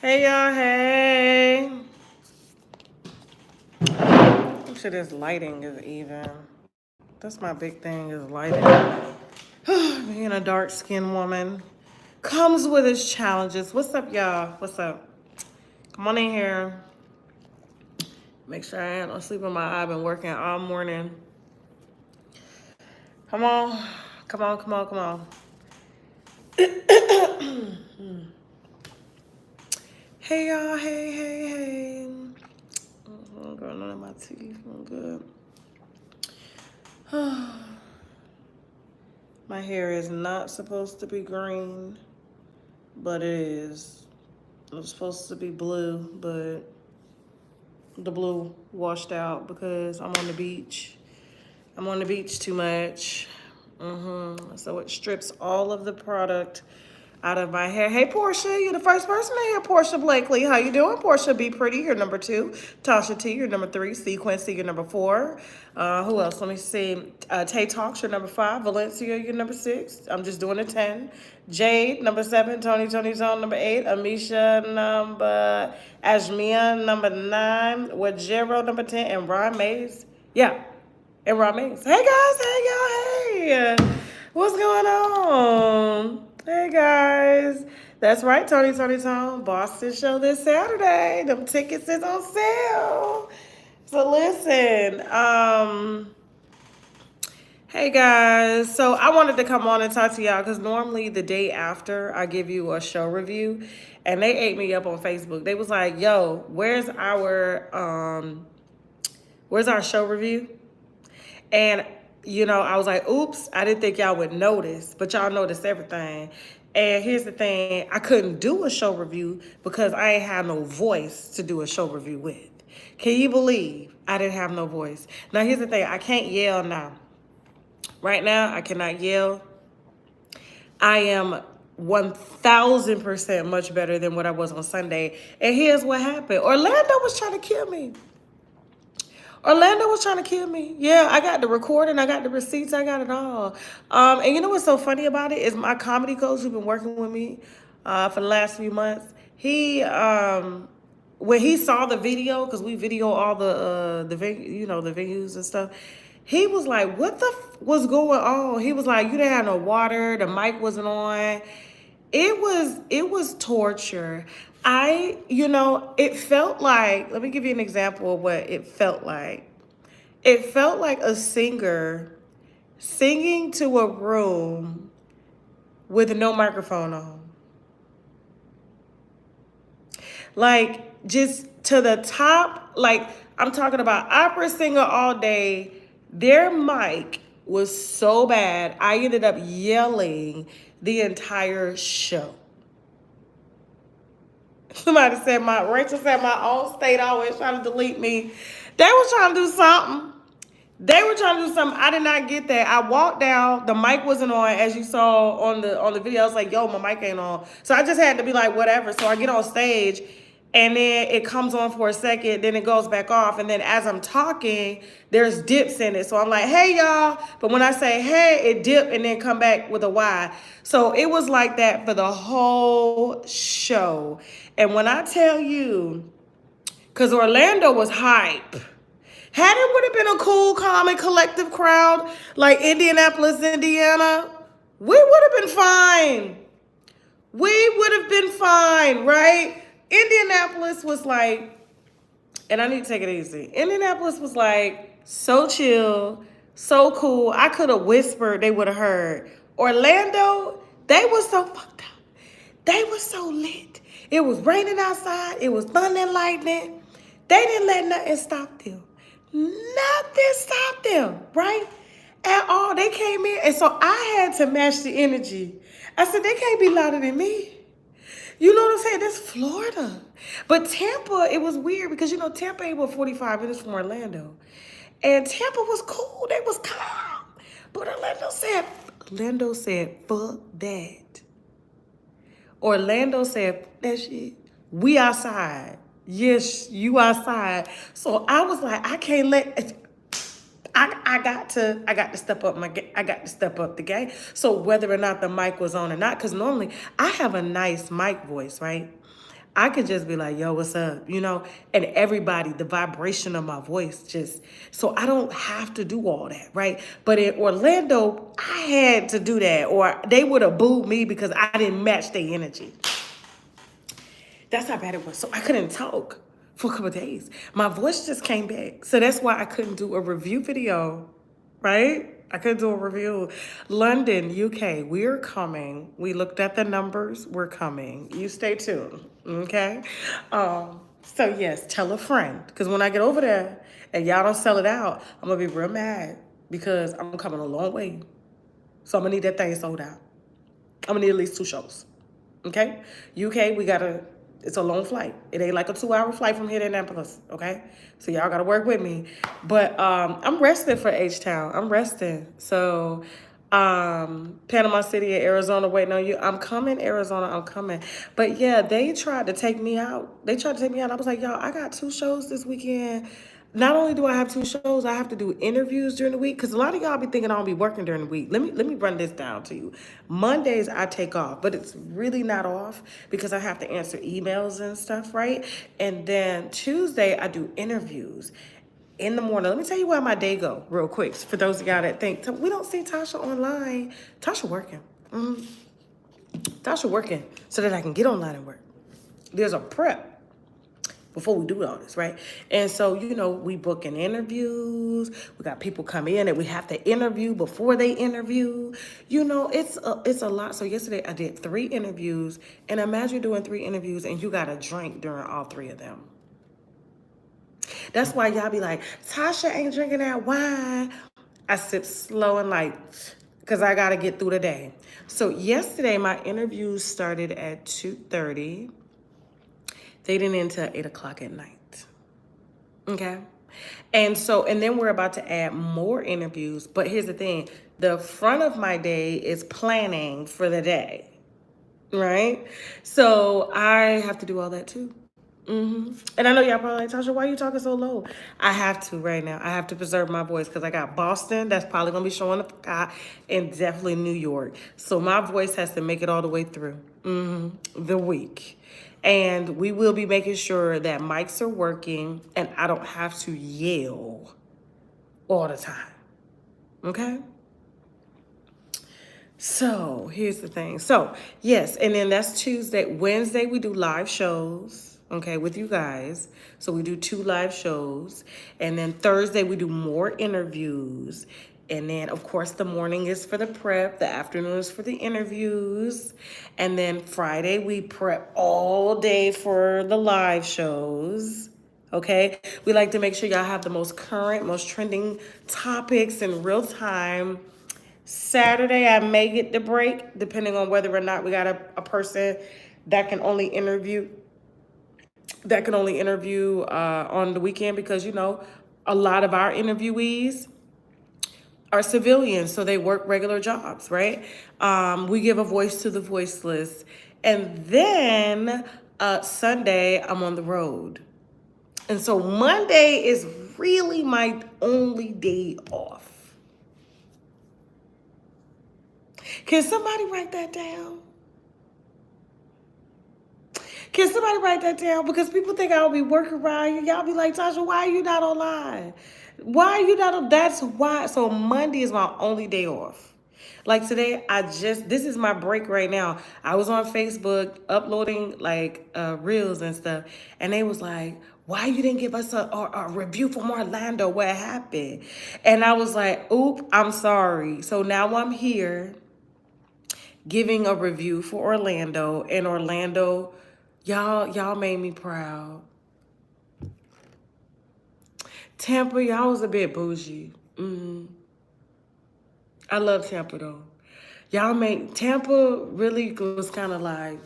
Hey y'all, hey. Make sure this lighting is even. That's my big thing is lighting. Being a dark skinned woman comes with its challenges. What's up, y'all? What's up? Come on in here. Make sure I ain't no sleep in my eye. I've been working all morning. Come on. Come on, come on, come on. Hey y'all, hey, hey, hey. I'm going on my teeth. I'm good. My hair is not supposed to be green, but it is. It's supposed to be blue, but the blue washed out because I'm on the beach. I'm on the beach too much. So it strips all of the product out of my hair. Hey, Portia, you're the first person to hear Portia Blakely. How you doing? Portia Be Pretty, you're number 2. Tasha T, you're number 3. C Quincy, you're number 4. Who else? Let me see. Tay Talks, you're number 5. Valencia, you're number 6. I'm just doing a 10. Jade, number 7. Tony Tone, number 8. Amisha, number... Ajmia, number 9. Wajero, number 10. And Ron Mays. Yeah. And Ron Mays. Hey, guys. Hey, y'all. Hey. What's going on? Hey guys, that's right, Tony Tone, Boston show this Saturday. Them tickets is on sale. So listen, hey guys. So I wanted to come on and talk to y'all because normally the day after I give you a show review, and they ate me up on Facebook. They was like, "Yo, where's our show review?" And I was like, oops, I didn't think y'all would notice, but y'all noticed everything. And here's the thing, I couldn't do a show review because I ain't have no voice to do a show review with. Can you believe I didn't have no voice? Now, here's the thing, I can't yell now. Right now, I cannot yell. I am 1,000% much better than what I was on Sunday. And here's what happened. Orlando was trying to kill me. Orlando was trying to kill me. Yeah, I got the recording, I got the receipts, I got it all. And you know what's so funny about it is my comedy coach who's been working with me for the last few months. He when he saw the video, because we video all the venues and stuff. He was like, "What the was going on?" He was like, "You didn't have no water. The mic wasn't on." It was torture. It felt like, let me give you an example of what it felt like. It felt like a singer singing to a room with no microphone on. Like, just to the top, like, I'm talking about opera singer all day. Their mic was so bad, I ended up yelling the entire show. Somebody said Rachel said my own state always trying to delete me. They were trying to do something. I did not get that. I walked down, the mic wasn't on, as you saw on the video. I was like, yo, my mic ain't on. So I just had to be like, whatever. So I get on stage and then it comes on for a second, then it goes back off. And then as I'm talking, there's dips in it. So I'm like, hey y'all. But when I say hey, it dip and then come back with a Y. So it was like that for the whole show. And when I tell you, because Orlando was hype. Had it would have been a cool, calm, and collective crowd like Indianapolis, Indiana, we would have been fine. We would have been fine, right? Indianapolis was like, and I need to take it easy. Indianapolis was like so chill, so cool. I could have whispered, they would have heard. Orlando, they were so fucked up. They were so lit. It was raining outside. It was thunder and lightning. They didn't let nothing stop them. Nothing stopped them, right? At all. They came in, and so I had to match the energy. I said, they can't be louder than me. You know what I'm saying? That's Florida. But Tampa, it was weird because, Tampa ain't but 45 minutes from Orlando. And Tampa was cool. They was calm. But Orlando said, fuck that. Orlando said, that shit, we outside. Yes, you outside. So I was like, I can't let, I got to step up the game. So whether or not the mic was on or not, because normally I have a nice mic voice, right? I could just be like, yo, what's up? You know, and everybody, the vibration of my voice just, so I don't have to do all that, right? But in Orlando, I had to do that, or they would have booed me because I didn't match their energy. That's how bad it was. So I couldn't talk for a couple of days. My voice just came back. So that's why I couldn't do a review video, right? I couldn't do a review. London, UK, we're coming. We looked at the numbers. We're coming. You stay tuned, okay? So yes, tell a friend. Because when I get over there and y'all don't sell it out, I'm going to be real mad because I'm coming a long way. So I'm going to need that thing sold out. I'm going to need at least 2 shows, okay? UK, it's a long flight. It ain't like a 2-hour flight from here to Annapolis, okay? So y'all gotta work with me. But I'm resting for H-Town. I'm resting. So Panama City, Arizona, waiting on you. I'm coming, Arizona, I'm coming. But yeah, they tried to take me out. I was like, y'all, I got 2 shows this weekend. Not only do I have 2 shows, I have to do interviews during the week because a lot of y'all be thinking I don't be working during the week. Let me run this down to you. Mondays I take off, but it's really not off because I have to answer emails and stuff, right? And then Tuesday I do interviews in the morning. Let me tell you why my day go real quick for those of y'all that think we don't see Tasha online. Tasha working. Tasha working so that I can get online and work. There's a prep before we do all this, right? And so, you know, we booking interviews. We got people come in and we have to interview before they interview. You know, it's a lot. So yesterday I did 3 interviews, and imagine doing 3 interviews and you got a drink during all 3 of them. That's why y'all be like, Tasha ain't drinking that wine. I sip slow and light because I got to get through the day. So yesterday my interviews started at 2:30. They didn't end until 8 o'clock at night. Okay? And then we're about to add more interviews. But here's the thing. The front of my day is planning for the day. Right? So I have to do all that too. And I know y'all probably like, Tasha, why are you talking so low? I have to right now. I have to preserve my voice because I got Boston. That's probably going to be showing up, and definitely New York. So my voice has to make it all the way through the week. And we will be making sure that mics are working and I don't have to yell all the time. Okay? So here's the thing. So yes, and then that's Tuesday. Wednesday, we do live shows, okay, with you guys. So we do 2 live shows. And then Thursday, we do more interviews. And then, of course, the morning is for the prep. The afternoon is for the interviews. And then Friday, we prep all day for the live shows. Okay? We like to make sure y'all have the most current, most trending topics in real time. Saturday, I may get the break, depending on whether or not we got a person that can only interview on the weekend because, you know, a lot of our interviewees are civilians, so they work regular jobs, right? We give a voice to the voiceless. And then Sunday, I'm on the road. And so Monday is really my only day off. Can somebody write that down? Can somebody write that down? Because people think I'll be working around you. Y'all be like, Tasha, why are you not online? Why are you not on? That's why. So Monday is my only day off. Like today, this is my break right now. I was on Facebook uploading like reels and stuff. And they was like, why you didn't give us a review from Orlando? What happened? And I was like, oop, I'm sorry. So now I'm here giving a review for Orlando. And Orlando, y'all made me proud. Tampa, y'all was a bit bougie. I love Tampa though. Tampa really was kind of like,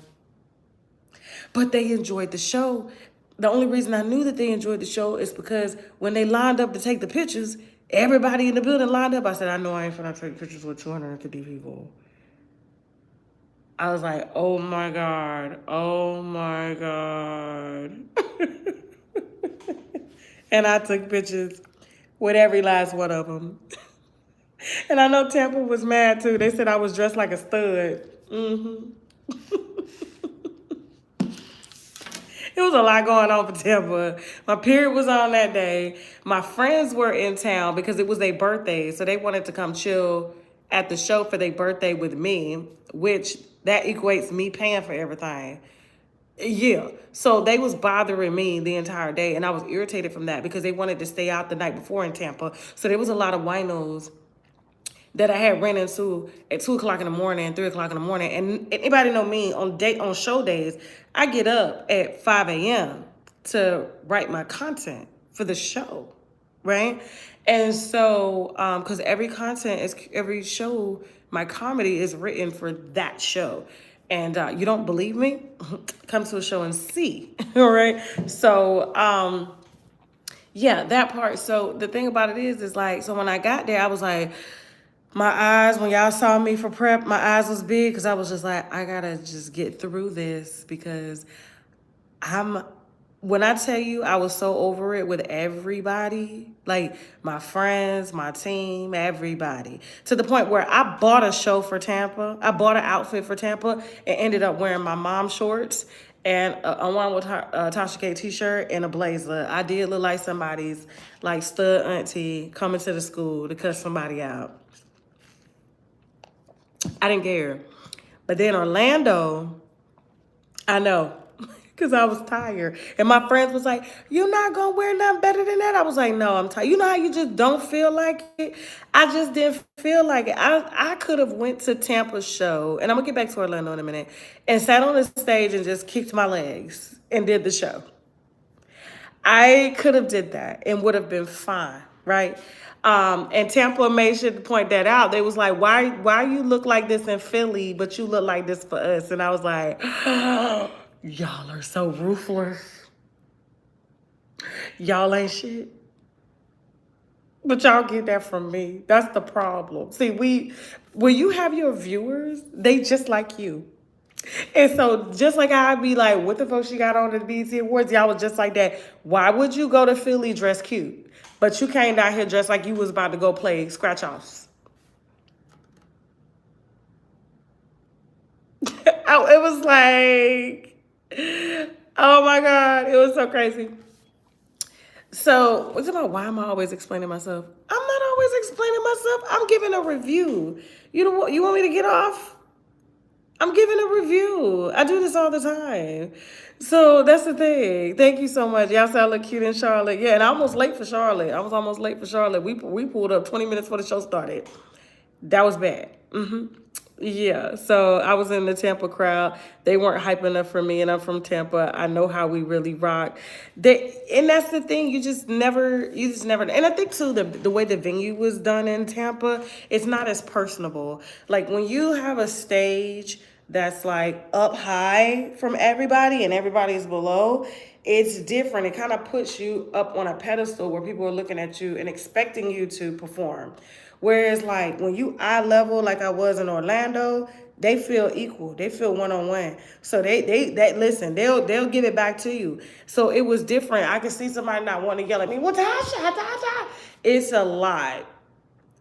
but they enjoyed the show. The only reason I knew that they enjoyed the show is because when they lined up to take the pictures, everybody in the building lined up. I said, I know I ain't finna take pictures with 250 people. I was like, oh my God, oh my God. And I took pictures with every last one of them. And I know Tampa was mad too. They said I was dressed like a stud. It was a lot going on for Tampa. My period was on that day. My friends were in town because it was their birthday, so they wanted to come chill at the show for their birthday with me, which that equates me paying for everything. Yeah. So they was bothering me the entire day, and I was irritated from that because they wanted to stay out the night before in Tampa. So there was a lot of winos that I had ran into at 2 o'clock in the morning, 3 o'clock in the morning. And anybody know me on show days, I get up at 5 a.m. to write my content for the show, right? And so, because every show, my comedy is written for that show. And you don't believe me? Come to a show and see, all right? So, yeah, that part. So the thing about it is like, so when I got there, I was like, my eyes, when y'all saw me for prep, my eyes was big because I was just like, I gotta just get through this because when I tell you I was so over it with everybody, like my friends, my team, everybody, to the point where I bought a show for Tampa. I bought an outfit for Tampa and ended up wearing my mom's shorts and a one with her Tasha t-shirt and a blazer. I did look like somebody's like stud auntie coming to the school to cut somebody out. I didn't care. But then Orlando, I know, because I was tired. And my friends was like, "You're not going to wear nothing better than that?" I was like, "No, I'm tired." You know how you just don't feel like it? I just didn't feel like it. I could have went to Tampa's show, and I'm going to get back to Orlando in a minute, and sat on the stage and just kicked my legs and did the show. I could have did that and would have been fine, right? And Tampa made sure to point that out. They was like, why you look like this in Philly, but you look like this for us? And I was like, oh, y'all are so ruthless. Y'all ain't shit. But y'all get that from me. That's the problem. See, when you have your viewers, they just like you. And so just like I'd be like, what the fuck she got on the BET Awards? Y'all was just like that. Why would you go to Philly dressed cute? But you came down here dressed like you was about to go play scratch offs. Oh, it was like, oh my God, it was so crazy. So what's about why am I always explaining myself? I'm not always explaining myself. I'm giving a review. You want me to get off? I'm giving a review. I do this all the time. So that's the thing. Thank you so much. Y'all sound look cute in Charlotte. Yeah, and I was late for Charlotte. I was almost late for Charlotte. We pulled up 20 minutes before the show started. That was bad. Yeah, so I was in the Tampa crowd. They weren't hyping up for me, and I'm from Tampa. I know how we really rock. And that's the thing. You just never. And I think too the way the venue was done in Tampa, it's not as personable. Like when you have a stage that's like up high from everybody and everybody's below, it's different. It kind of puts you up on a pedestal where people are looking at you and expecting you to perform. Whereas like when you eye level like I was in Orlando, they feel equal. They feel one-on-one. So they listen, they'll give it back to you. So it was different. I could see somebody not wanting to yell at me, "What Tasha?" It's a lot.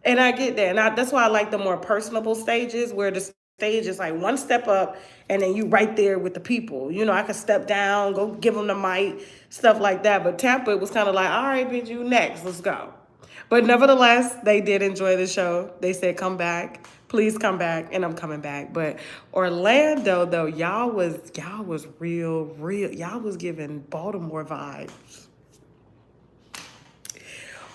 And I get that. And that's why I like the more personable stages where the stage is like one step up and then you right there with the people. You know, I could step down, go give them the mic, stuff like that. But Tampa, it was kind of like, all right, bitch, you next. Let's go. But nevertheless, they did enjoy the show. They said, come back. Please come back. And I'm coming back. But Orlando, though, y'all was real. Y'all was giving Baltimore vibes.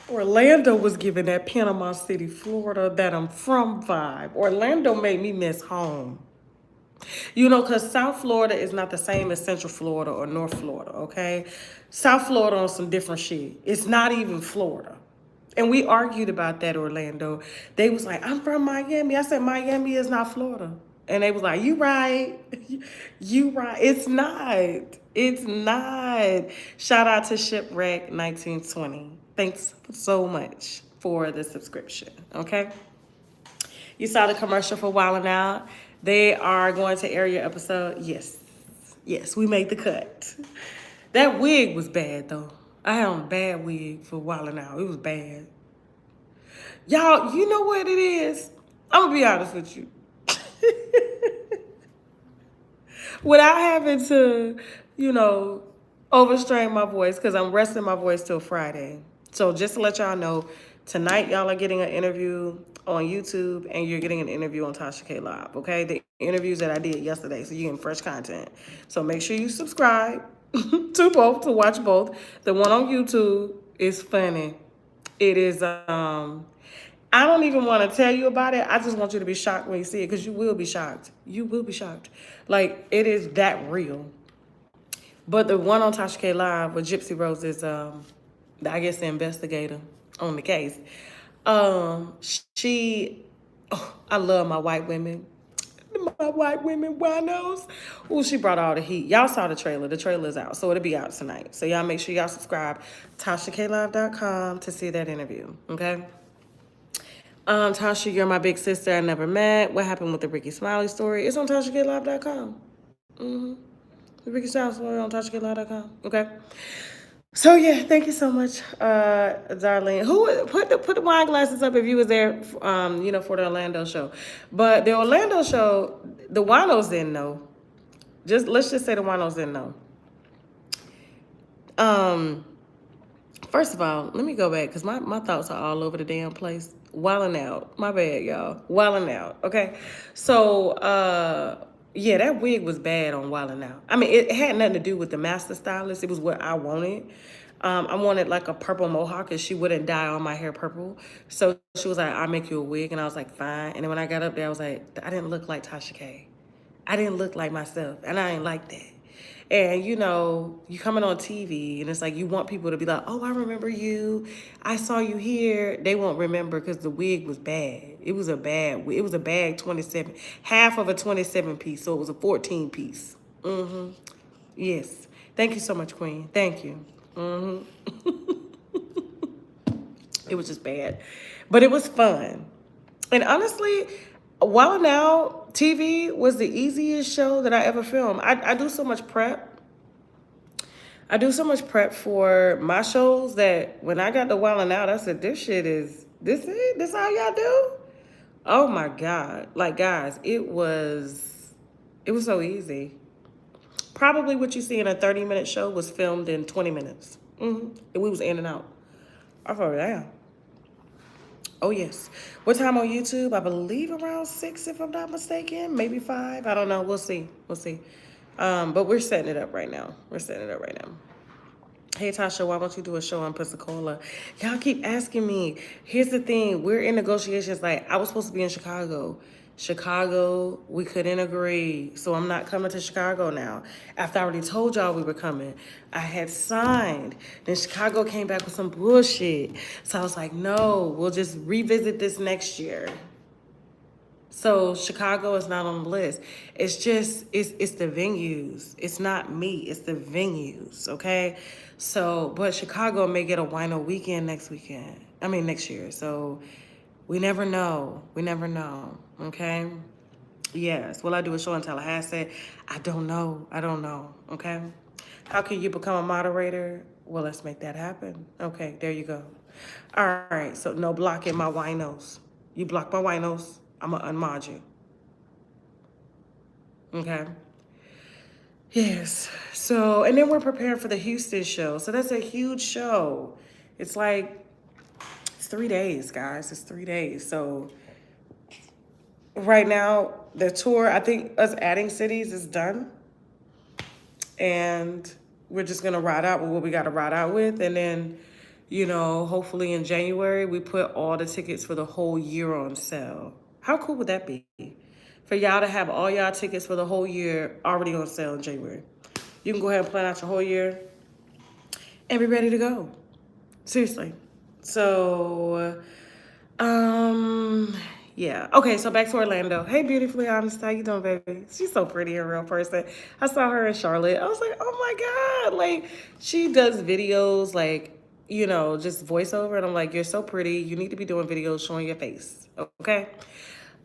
Orlando was giving that Panama City, Florida, that I'm from vibe. Orlando made me miss home. You know, because South Florida is not the same as Central Florida or North Florida, okay? South Florida on some different shit. It's not even Florida. And we argued about that, Orlando. They was like, I'm from Miami. I said, Miami is not Florida. And they was like, you right. You right. It's not. It's not. Shout out to Shipwreck 1920. Thanks so much for the subscription, okay? You saw the commercial for Wildin' Out. They are going to air your episode. Yes, we made the cut. That wig was bad, though. I had on a bad wig for Wildin' Out. It was bad. Y'all, you know what it is? I'm going to be honest with you. Without having to, you know, overstrain my voice because I'm resting my voice till Friday. So just to let y'all know, tonight y'all are getting an interview on YouTube and you're getting an interview on Tasha K Live, okay? The interviews that I did yesterday, so you're getting fresh content. So make sure you subscribe to both, to watch both. The one on YouTube is funny. It is, I don't even want to tell you about it. I just want you to be shocked when you see it because you will be shocked. You will be shocked. Like, it is that real. But the one on Tasha K Live with Gypsy Rose is, I guess, the investigator on the case. She, oh, I love my white women. My white women winos. Oh, she brought all the heat. Y'all saw the trailer. The trailer is out, so it'll be out tonight. So y'all make sure y'all subscribe. TashaKLive.com to see that interview, okay? Tasha, you're my big sister I never met. What happened with the Ricky Smiley story? It's on TashaKLive.com. The Ricky Smiley story on TashaKLive.com, okay? So yeah, thank you so much, Darlene. Who put the wine glasses up if you was there, for the Orlando show. But the Orlando show, the winos didn't know. Let's just say the winos didn't know. First of all, let me go back because my thoughts are all over the damn place. Wildin' out. My bad, y'all. Wildin' out. Okay. So yeah, that wig was bad on Wildin' Out. I mean, it had nothing to do with the master stylist. It was what I wanted. I wanted like a purple mohawk because she wouldn't dye all my hair purple. So she was like, I'll make you a wig. And I was like, fine. And then when I got up there, I was like, I didn't look like Tasha K. I didn't look like myself. And I ain't like that. And, you coming on TV and it's like you want people to be like, oh, I remember you. I saw you here. They won't remember because the wig was bad. It was a bag 27, half of a 27 piece. So it was a 14 piece. Yes. Thank you so much, Queen. Thank you. It was just bad. But it was fun. And honestly, while now, TV was the easiest show that I ever filmed. I do so much prep. I do so much prep for my shows that when I got to Wildin' Out, I said, this is it? This how y'all do? Oh my God. Like, guys, it was so easy. Probably what you see in a 30-minute show was filmed in 20 minutes. And we was in and out. I thought, damn. Oh, yes. What time on YouTube? I believe around 6, if I'm not mistaken. Maybe 5. I don't know. We'll see. But we're setting it up right now. Hey, Tasha, why don't you do a show on Pensacola? Y'all keep asking me. Here's the thing. We're in negotiations. Like, I was supposed to be in Chicago. We couldn't agree. So I'm not coming to Chicago now. After I already told y'all we were coming. I had signed. Then Chicago came back with some bullshit. So I was like, no, we'll just revisit this next year. So Chicago is not on the list. It's just, it's the venues. It's not me, it's the venues, okay? So, but Chicago may get a wino weekend next year. So we never know, okay? Yes, will I do a show in Tallahassee? I don't know, okay? How can you become a moderator? Well, let's make that happen. Okay, there you go. All right, so no blocking my winos. You block my winos, I'm gonna unmod you. Okay. Yes. So, and then we're preparing for the Houston show. So that's a huge show. It's 3 days, guys. It's 3 days. So right now, the tour, I think us adding cities is done. And we're just gonna ride out with what we gotta ride out with. And then, hopefully in January, we put all the tickets for the whole year on sale. How cool would that be? For y'all to have all y'all tickets for the whole year already on sale in January. You can go ahead and plan out your whole year and be ready to go. Seriously. So, yeah. Okay, so back to Orlando. Hey, Beautifully Honest, how you doing, baby? She's so pretty in real person. I saw her in Charlotte. I was like, oh my God. Like, she does videos, just voiceover. And I'm like, you're so pretty. You need to be doing videos showing your face. Okay?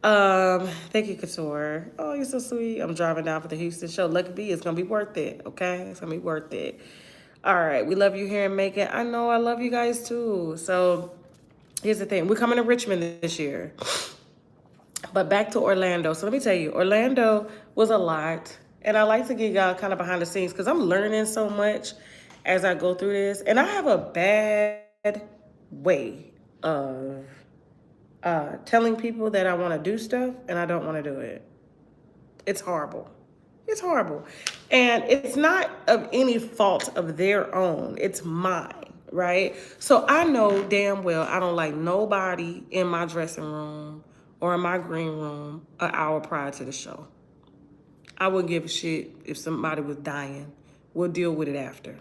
Thank you, Couture. Oh, you're so sweet. I'm driving down for the Houston show. Lucky B, it's gonna be worth it, okay? It's gonna be worth it. All right, we love you here in Macon. I know I love you guys too. So here's the thing. We're coming to Richmond this year. But back to Orlando. So let me tell you, Orlando was a lot. And I like to get y'all kind of behind the scenes because I'm learning so much. as I go through this. And I have a bad way of telling people that I want to do stuff and I don't want to do it. It's horrible. It's horrible. And it's not of any fault of their own. It's mine, right? So I know damn well I don't like nobody in my dressing room or in my green room an hour prior to the show. I wouldn't give a shit if somebody was dying. We'll deal with it after.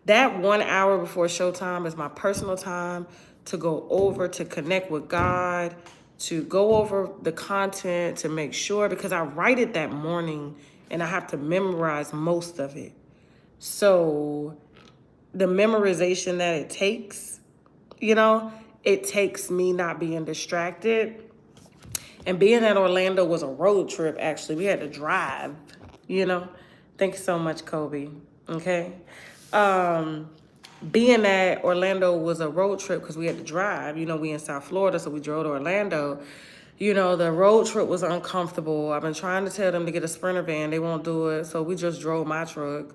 That 1 hour before showtime is my personal time to go over, to connect with God, to go over the content, to make sure, because I write it that morning and I have to memorize most of it. So the memorization that it takes, it takes me not being distracted. And being at Orlando was a road trip, actually. We had to drive, Thank you so much, Kobe. Okay. Being at Orlando was a road trip because we had to drive. We in South Florida, so we drove to Orlando. The road trip was uncomfortable. I've been trying to tell them to get a Sprinter van. They won't do it, so we just drove my truck.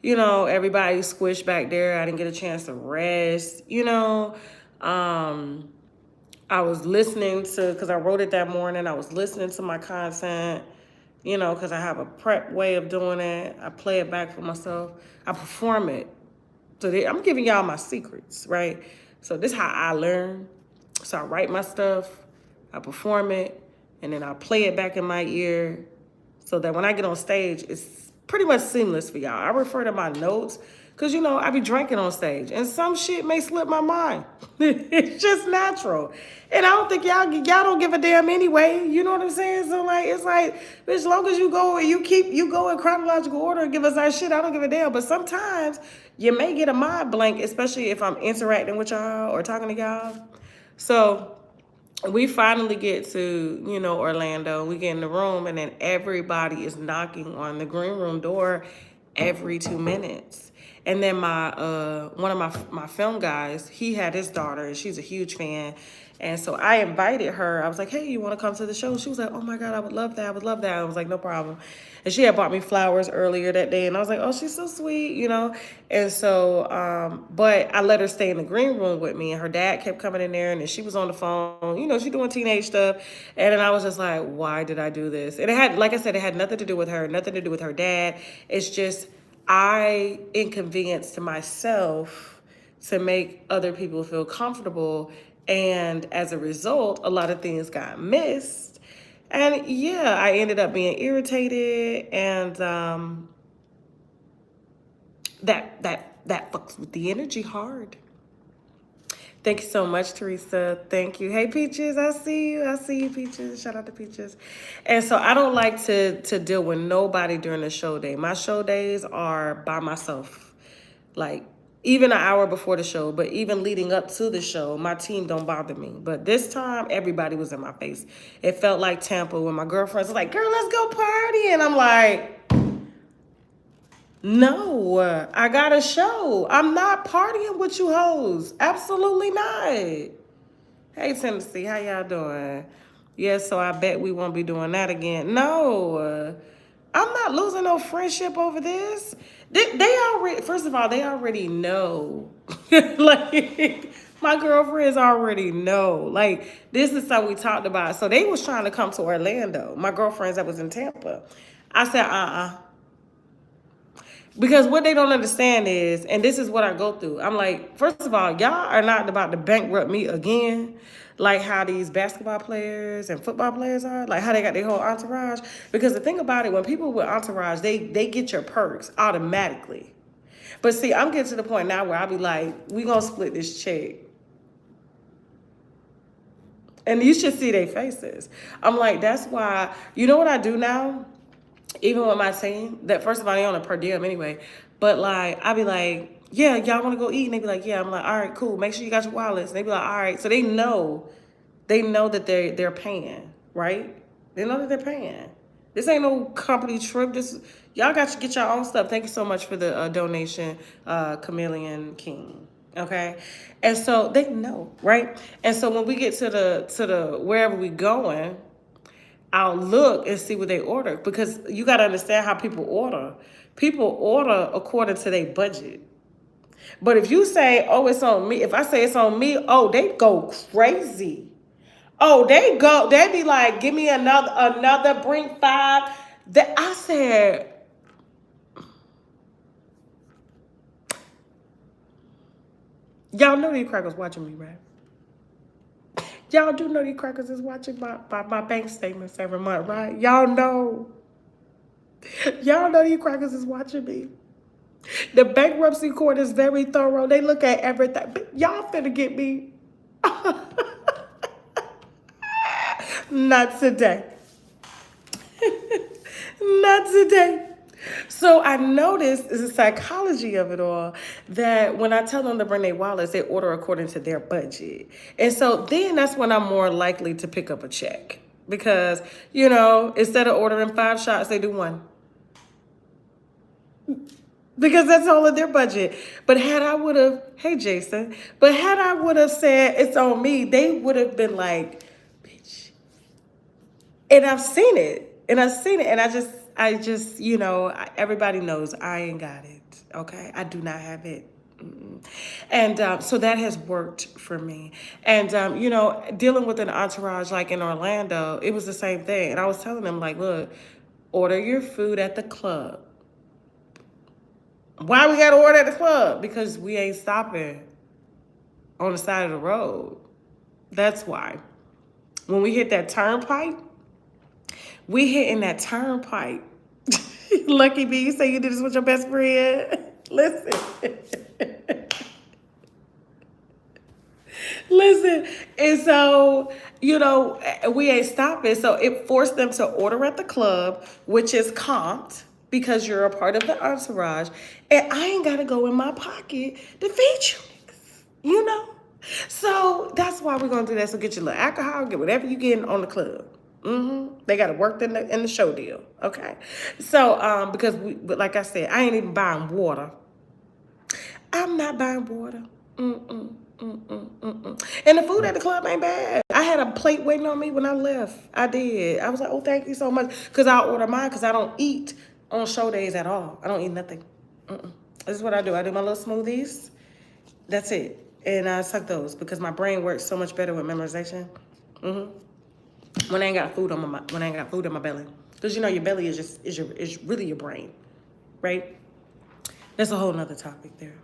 Everybody squished back there. I didn't get a chance to rest. I was listening to, because I wrote it that morning, I was listening to my content, because I have a prep way of doing it. I play it back for myself. I perform it. So I'm giving y'all my secrets, right? So this is how I learn. So I write my stuff, I perform it, and then I play it back in my ear so that when I get on stage, it's pretty much seamless for y'all. I refer to my notes because, I be drinking on stage and some shit may slip my mind. It's just natural. And I don't think y'all don't give a damn anyway. You know what I'm saying? So it's like, as long as you go and you go in chronological order and give us our shit, I don't give a damn. But sometimes you may get a mind blank, especially if I'm interacting with y'all or talking to y'all. So we finally get to, Orlando. We get in the room and then everybody is knocking on the green room door every 2 minutes. And then one of my film guys, he had his daughter and she's a huge fan. And so I invited her. I was like, hey, you want to come to the show? She was like, oh my God, I would love that. I would love that. I was like, no problem. And she had bought me flowers earlier that day. And I was like, oh, she's so sweet, And so, but I let her stay in the green room with me. And her dad kept coming in there and then she was on the phone, she doing teenage stuff. And then I was just like, why did I do this? And it had, like I said, it had nothing to do with her, nothing to do with her dad. It's just, I inconvenienced myself to make other people feel comfortable. And as a result, a lot of things got missed. And yeah, I ended up being irritated and that fucks with the energy hard. Thank you so much, Teresa. Thank you. Hey, Peaches, I see you. I see you, Peaches. Shout out to Peaches. And so I don't like to deal with nobody during the show day. My show days are by myself. Like, even an hour before the show, but even leading up to the show, my team don't bother me. But this time, everybody was in my face. It felt like Tampa when my girlfriends were like, girl, let's go party. And I'm like, no, I got a show. I'm not partying with you hoes. Absolutely not. Hey, Tennessee, how y'all doing? Yes, so I bet we won't be doing that again. No, I'm not losing no friendship over this. They already, first of all, they already know. Like, my girlfriends already know. Like, this is how we talked about. So they was trying to come to Orlando. My girlfriends that was in Tampa. I said, Because what they don't understand is, and this is what I go through. I'm like, first of all, y'all are not about to bankrupt me again, like how these basketball players and football players are, like how they got their whole entourage. Because the thing about it, when people with entourage, they get your perks automatically. But see, I'm getting to the point now where I'll be like, we gonna split this check. And you should see their faces. I'm like, that's why, you know what I do now? Even with my team, that first of all, they on a per diem anyway. But like, I be like, yeah, y'all want to go eat? And they be like, yeah. I'm like, all right, cool. Make sure you got your wallets. And they be like, all right. So they know that they're paying, right? They know that they're paying. This ain't no company trip. Y'all got to get your own stuff. Thank you so much for the donation, Chameleon King. Okay, and so they know, right? And so when we get to the wherever we going, I'll look and see what they order, because you got to understand how people order. People order according to their budget. But if you say, oh, it's on me, if I say it's on me, oh, they go crazy. Oh, they be like, give me another, bring five. That I said, y'all know these crackers watching me, right? Y'all do know these crackers is watching my bank statements every month, right? Y'all know. Y'all know these crackers is watching me. The bankruptcy court is very thorough. They look at everything. Y'all finna get me. Not today. Not today. So I noticed is the psychology of it all that when I tell them to bring their wallets, they order according to their budget. And so then that's when I'm more likely to pick up a check. Because, instead of ordering 5 shots, they do 1. Because that's all of their budget. But had I would have, hey Jason, but had I would have said it's on me, they would have been like, bitch. And I've seen it. And I just, everybody knows I ain't got it. Okay. I do not have it. And so that has worked for me. And, dealing with an entourage like in Orlando, it was the same thing. And I was telling them, like, look, order your food at the club. Why we got to order at the club? Because we ain't stopping on the side of the road. That's why. When we hit that turnpike, we hitting that turnpike. Lucky B, you say you did this with your best friend? Listen. Listen. And so, we ain't stopping. So it forced them to order at the club, which is comped because you're a part of the entourage. And I ain't got to go in my pocket to feed you niggas, So that's why we're going to do that. So get your little alcohol, get whatever you getting on the club. They got to work in the show deal. Okay. So, but like I said, I ain't even buying water. I'm not buying water. And the food at the club ain't bad. I had a plate waiting on me when I left. I did. I was like, oh, thank you so much. Because I'll order mine because I don't eat on show days at all. I don't eat nothing. This is what I do. I do my little smoothies. That's it. And I suck those because my brain works so much better with memorization. When I ain't got food on my belly. Because your belly is really your brain. Right? That's a whole nother topic there.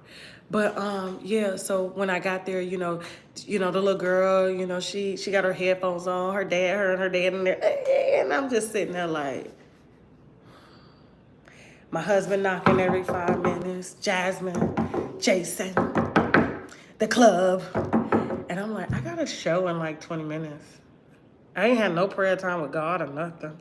But yeah, so when I got there, the little girl, she got her headphones on, her and her dad in there, and I'm just sitting there like, my husband knocking every 5 minutes, Jasmine, Jason, the club, and I'm like, I got a show in like 20 minutes. I ain't had no prayer time with God or nothing.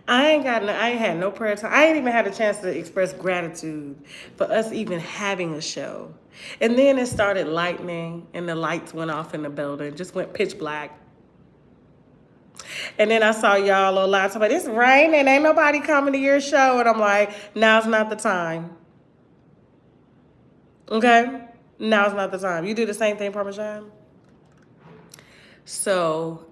I ain't had no prayer time. I ain't even had a chance to express gratitude for us even having a show. And then it started lightning and the lights went off in the building, just went pitch black. And then I saw y'all a lot. So it's raining, ain't nobody coming to your show. And I'm like, now's not the time. Okay? Now's not the time. You do the same thing, Parmesan? So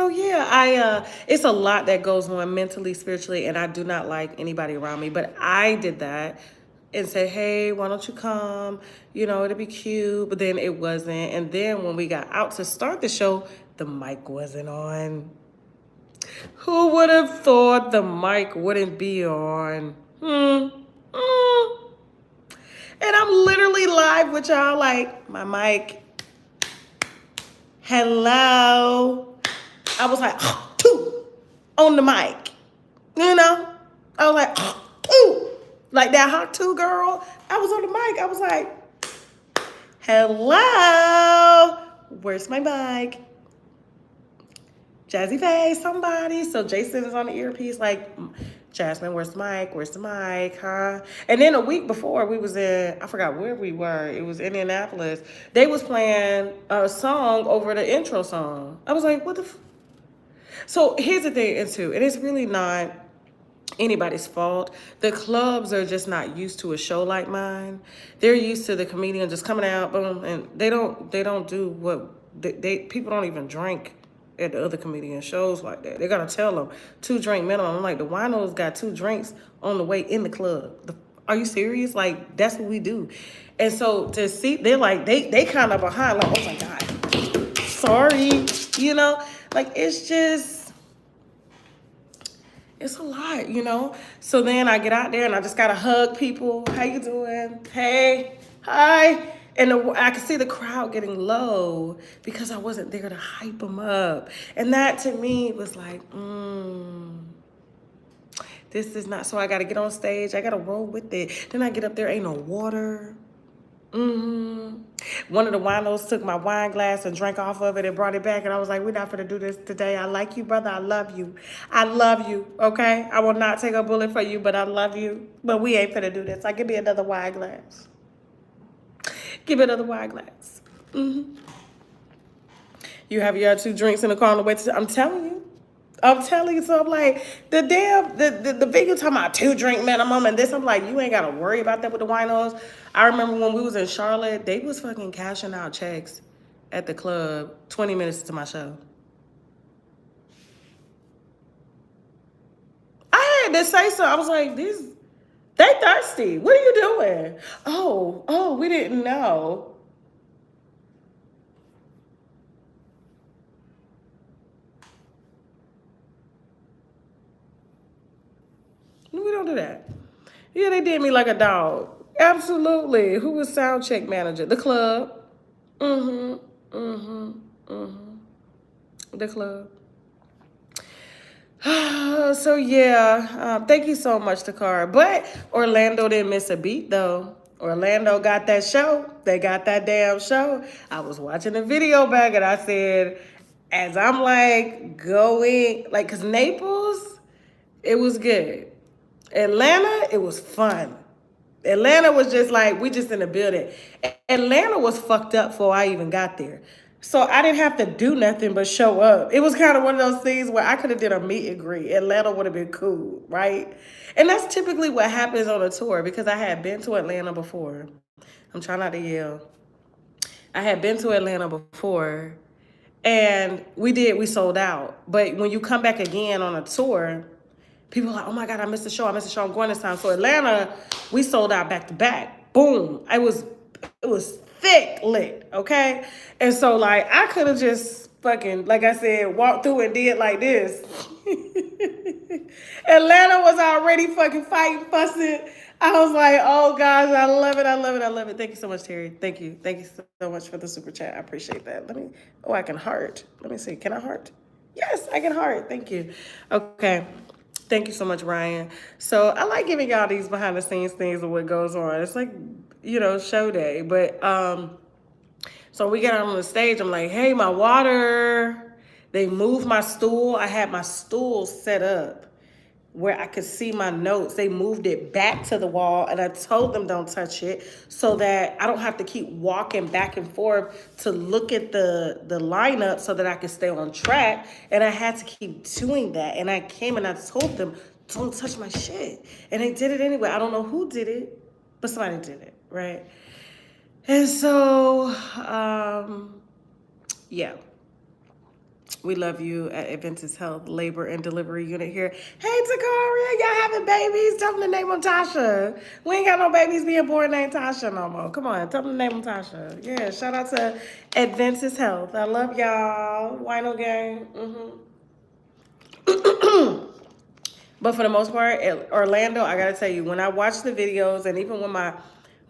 yeah, it's a lot that goes on mentally, spiritually, and I do not like anybody around me. But I did that and said, hey, why don't you come? It'll be cute. But then it wasn't. And then when we got out to start the show, the mic wasn't on. Who would have thought the mic wouldn't be on? And I'm literally live with y'all like, my mic. Hello. I was like, on the mic. I was like, like that hot two girl. I was on the mic. I was like, hello. Where's my mic? Jazzy face, somebody. So Jason is on the earpiece like, Jasmine, where's the mic? Where's the mic, huh? And then a week before, we was I forgot where we were. It was Indianapolis. They was playing a song over the intro song. I was like, what the So here's the thing, too, and it's really not anybody's fault. The clubs are just not used to a show like mine. They're used to the comedian just coming out, boom, and they don't do what, people don't even drink at the other comedian shows like that. They gotta tell them 2-drink minimum. I'm like, the winos got 2 drinks on the way in the club. Are you serious? Like, that's what we do. And so to see, they're like, they kind of behind, like, oh my God, sorry, you know? Like, it's just, it's a lot, you know? So then I get out there and I just gotta hug people. How you doing? Hey, hi. And I could see the crowd getting low because I wasn't there to hype them up. And that to me was like, this is not, so I gotta get on stage. I gotta roll with it. Then I get up there, ain't no water. One of the winos took my wine glass and drank off of it and brought it back. And I was like, we're not gonna do this today. I like you, brother. I love you. I love you, okay? I will not take a bullet for you, but I love you. But we ain't gonna do this. Like, give me another wine glass. Give me another wine glass. You have your 2 drinks in the car on the way to, I'm telling you. So I'm like, the video talking about 2-drink minimum and this, I'm like, you ain't gotta worry about that with the winos. I remember when we was in Charlotte, they was fucking cashing out checks at the club 20 minutes to my show. I had to say so. I was like, they thirsty. What are you doing? Oh, we didn't know. We don't do that. Yeah, they did me like a dog. Absolutely. Who was sound check manager? The club. The club. So yeah, thank you so much, Takara. But Orlando didn't miss a beat though. Orlando got that show. They got that damn show. I was watching the video back and I said, as I'm like going, like, cause Naples, it was good. Atlanta, it was fun. Atlanta was just like, we just in the building. Atlanta was fucked up before I even got there. So I didn't have to do nothing but show up. It was kind of one of those things where I could have did a meet and greet. Atlanta would have been cool, right? And that's typically what happens on a tour because I had been to Atlanta before. I'm trying not to yell. I had been to Atlanta before and we sold out. But when you come back again on a tour, people are like, oh my God, I missed the show. I'm going this time. So Atlanta, we sold out back to back. Boom. It was thick lit, okay? And so like I could have just fucking, like I said, walked through and did like this. Atlanta was already fucking fighting, fussing. I was like, oh gosh, I love it. Thank you so much, Terry. Thank you so much for the super chat. I appreciate that. I can heart. Let me see, can I heart? Yes, I can heart. Thank you. Okay. Thank you so much, Ryan. So I like giving y'all these behind the scenes things of what goes on. It's like, show day. But so we get out on the stage. I'm like, hey, my water. They moved my stool. I had my stool set up where I could see my notes. They moved it back to the wall and I told them don't touch it so that I don't have to keep walking back and forth to look at the lineup so that I could stay on track. And I had to keep doing that. And I came and I told them, don't touch my shit. And they did it anyway. I don't know who did it, but somebody did it, right? And so, yeah. We love you at Adventist Health Labor and Delivery Unit here. Hey, Takaria, y'all having babies? Tell them to name them Tasha. We ain't got no babies being born named Tasha no more. Come on, tell them to name them Tasha. Yeah, shout out to Adventist Health. I love y'all. Wino gang. But for the most part, Orlando, I gotta tell you, when I watch the videos, and even when my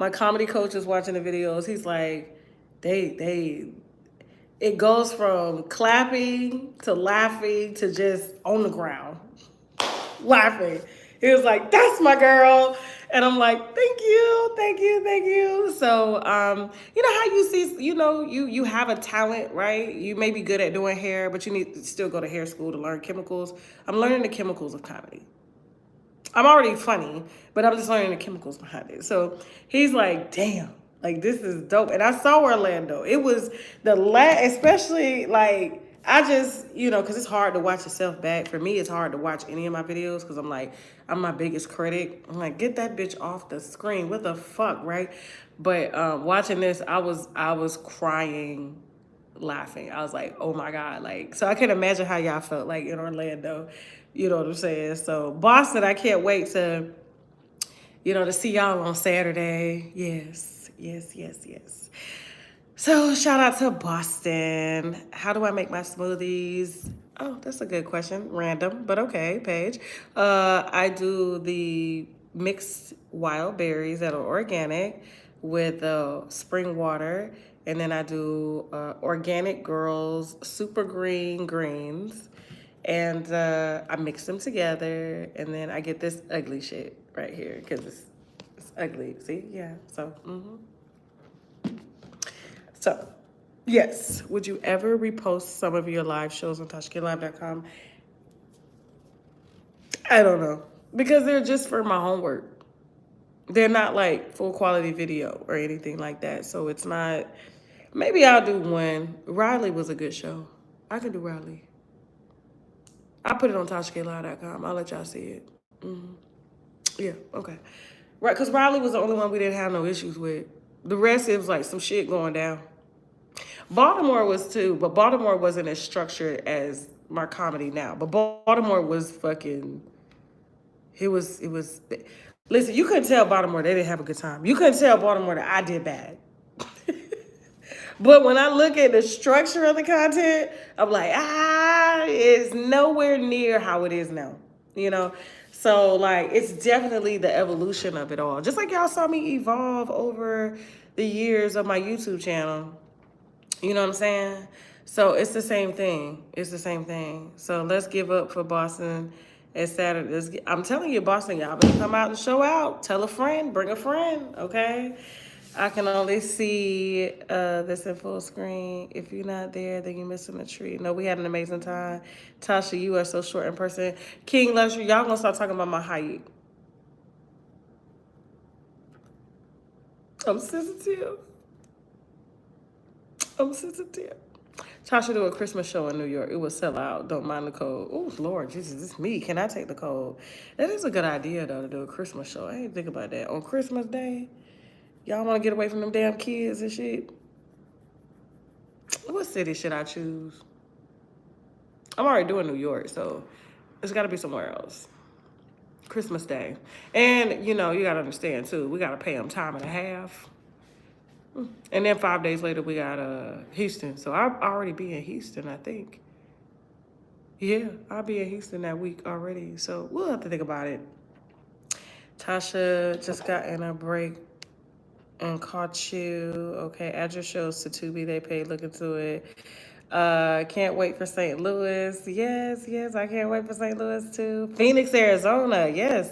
comedy coach is watching the videos, he's like, it goes from clapping to laughing to just on the ground laughing. He was like, that's my girl. And I'm like, thank you. So, you know how you see, you have a talent, right? You may be good at doing hair, but you need to still go to hair school to learn chemicals. I'm learning the chemicals of comedy. I'm already funny, but I'm just learning the chemicals behind it. So he's like, damn. Like, this is dope. And I saw Orlando. It was especially, like, I just, because it's hard to watch yourself back. For me, it's hard to watch any of my videos because I'm like, I'm my biggest critic. I'm like, get that bitch off the screen. What the fuck, right? But watching this, I was crying laughing. I was like, oh my God. Like, so I can imagine how y'all felt like in Orlando. You know what I'm saying? So Boston, I can't wait to, to see y'all on Saturday. Yes, yes, yes, yes. So shout out to Boston. How do I make my smoothies? Oh, that's a good question. Random, but okay, Paige. I do the mixed wild berries that are organic with spring water. And then I do organic girls, super green greens. And I mix them together. And then I get this ugly shit right here because it's ugly. See? Yeah. So, So, yes. Would you ever repost some of your live shows on tashaklive.com? I don't know. Because they're just for my homework. They're not like full quality video or anything like that. So it's not. Maybe I'll do one. Riley was a good show. I could do Riley. I'll put it on tashaklive.com. I'll let y'all see it. Yeah, okay. Right, because Riley was the only one we didn't have no issues with. The rest, it was like some shit going down. Baltimore was too, but Baltimore wasn't as structured as my comedy now. But Baltimore was fucking. It was. Listen, you couldn't tell Baltimore they didn't have a good time. You couldn't tell Baltimore that I did bad. But when I look at the structure of the content, I'm like, it's nowhere near how it is now. You know? So, like, it's definitely the evolution of it all. Just like y'all saw me evolve over the years of my YouTube channel. You know what I'm saying? So it's the same thing. It's the same thing. So let's give up for Boston. It's Saturday. I'm telling you, Boston, y'all better come out and show out. Tell a friend. Bring a friend, okay? I can only see this in full screen. If you're not there, then you're missing a treat. No, we had an amazing time. Tasha, you are so short in person. King Luxury, y'all gonna start talking about my height. I'm sensitive. Tasha do a Christmas show in New York. It will sell out. Don't mind the code. Oh, Lord Jesus, it's me. Can I take the code? That is a good idea, though, to do a Christmas show. I ain't think about that. On Christmas Day, y'all want to get away from them damn kids and shit? What city should I choose? I'm already doing New York, so it's got to be somewhere else. Christmas Day. And, you got to understand, too, we got to pay them time and a half. And then 5 days later, we got Houston. So I'll already be in Houston, I think. Yeah, I'll be in Houston that week already. So we'll have to think about it. Tasha just got in a break and caught you. Okay, add your shows to Tubi. They paid. Look into it. Can't wait for St. Louis. Yes, I can't wait for St. Louis too. Phoenix, Arizona. Yes.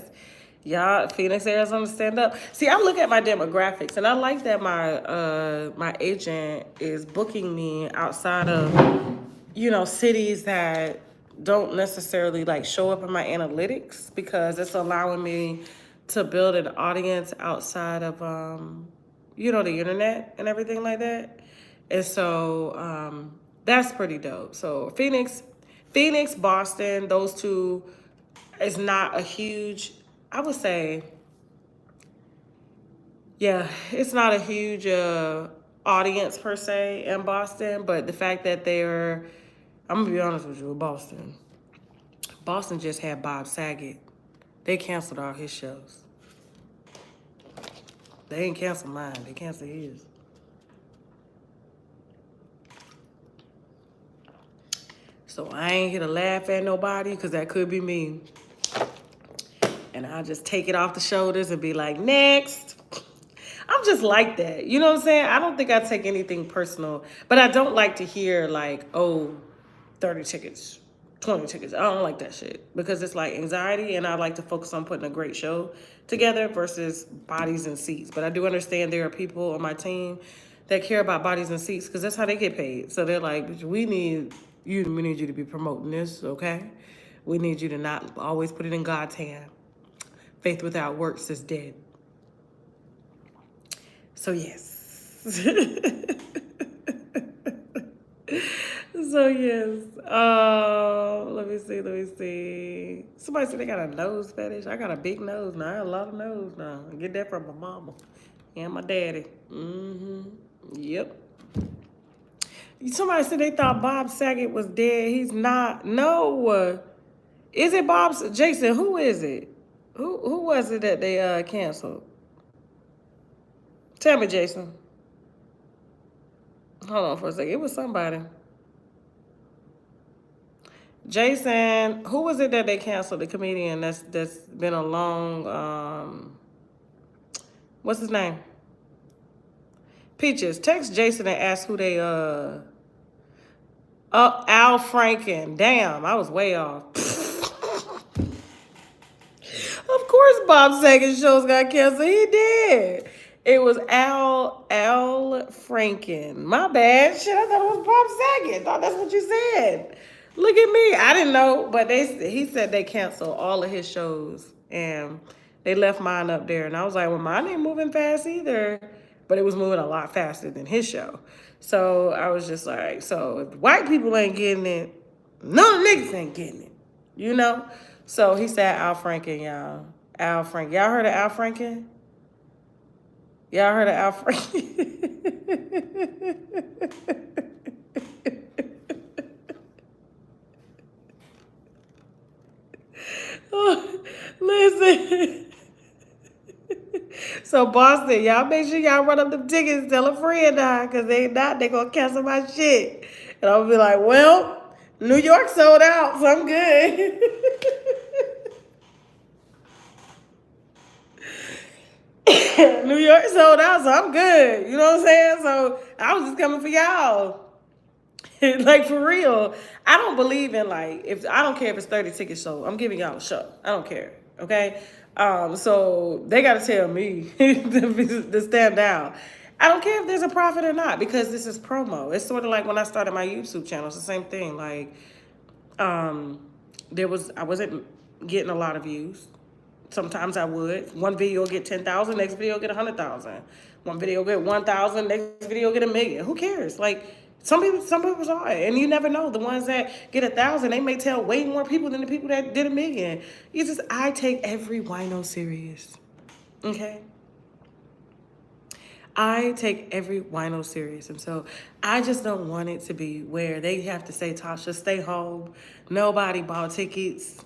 Y'all, Phoenix, Arizona, stand up. See, I look at my demographics, and I like that my agent is booking me outside of, cities that don't necessarily like show up in my analytics, because it's allowing me to build an audience outside of the internet and everything like that. And so that's pretty dope. So Phoenix, Boston, those two is not a huge, I would say, yeah, it's not a huge audience per se in Boston, but the fact that I'm gonna be honest with you, Boston just had Bob Saget. They canceled all his shows. They ain't canceled mine, they canceled his. So I ain't here to laugh at nobody, because that could be me. And I'll just take it off the shoulders and be like, next. I'm just like that. You know what I'm saying? I don't think I take anything personal. But I don't like to hear like, 30 tickets, 20 tickets. I don't like that shit. Because it's like anxiety, and I like to focus on putting a great show together versus bodies and seats. But I do understand there are people on my team that care about bodies and seats, because that's how they get paid. So they're like, we need you to be promoting this, okay? We need you to not always put it in God's hand. Faith without works is dead. So yes. So yes. Let me see. Somebody said they got a nose fetish. I got a big nose now. I got a lot of nose now. I get that from my mama and my daddy. Yep. Somebody said they thought Bob Saget was dead. He's not. No. Is it Bob? Jason, who is it? Who was it that they canceled? Tell me, Jason. Hold on for a second. It was somebody. Jason, who was it that they canceled? The comedian that's been a long what's his name? Peaches. Text Jason and ask who they Al Franken. Damn, I was way off. Of course Bob Saget's shows got canceled. He did. It was Al Franken. My bad. Shit, I thought it was Bob Saget. I thought that's what you said. Look at me. I didn't know, but he said they canceled all of his shows and they left mine up there. And I was like, well, mine ain't moving fast either. But it was moving a lot faster than his show. So I was just like, so if white people ain't getting it, none of the niggas ain't getting it. You know? So he said Al Franken, y'all. Al Franken. Y'all heard of Al Franken? Y'all heard of Al Franken? Oh, listen. So Boston, y'all make sure y'all run up them tickets, tell a friend now, because they not, they gonna cancel my shit. And I'll be like, well, New York sold out, so I'm good. New York sold out, so I'm good. You know what I'm saying? So I was just coming for y'all. Like, for real. I don't believe in, like, I don't care if it's 30 tickets sold. I'm giving y'all a show. I don't care. Okay? So they got to tell me to stand down. I don't care if there's a profit or not because this is promo. It's sort of like when I started my YouTube channel. It's the same thing. Like, I wasn't getting a lot of views. Sometimes I would. One video will get 10,000, next video will get 100,000. One video will get 1,000, next video will get 1,000,000. Who cares? Like, some people are, and you never know. The ones that get 1,000, they may tell way more people than the people that did 1,000,000. I take every wino serious, okay? I take every wino serious, and so I just don't want it to be where they have to say, Tasha, stay home. Nobody bought tickets.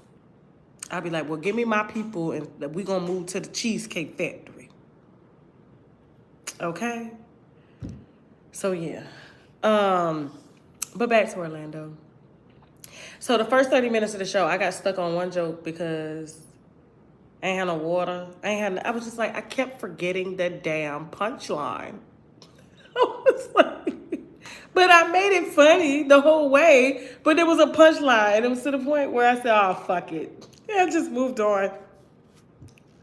I'll be like, well, give me my people, and we're going to move to the Cheesecake Factory. Okay? So, yeah. But back to Orlando. So the first 30 minutes of the show, I got stuck on one joke because I ain't had no water. I was just like, I kept forgetting the damn punchline. I was like, but I made it funny the whole way, but there was a punchline. And it was to the point where I said, oh, fuck it. And I just moved on.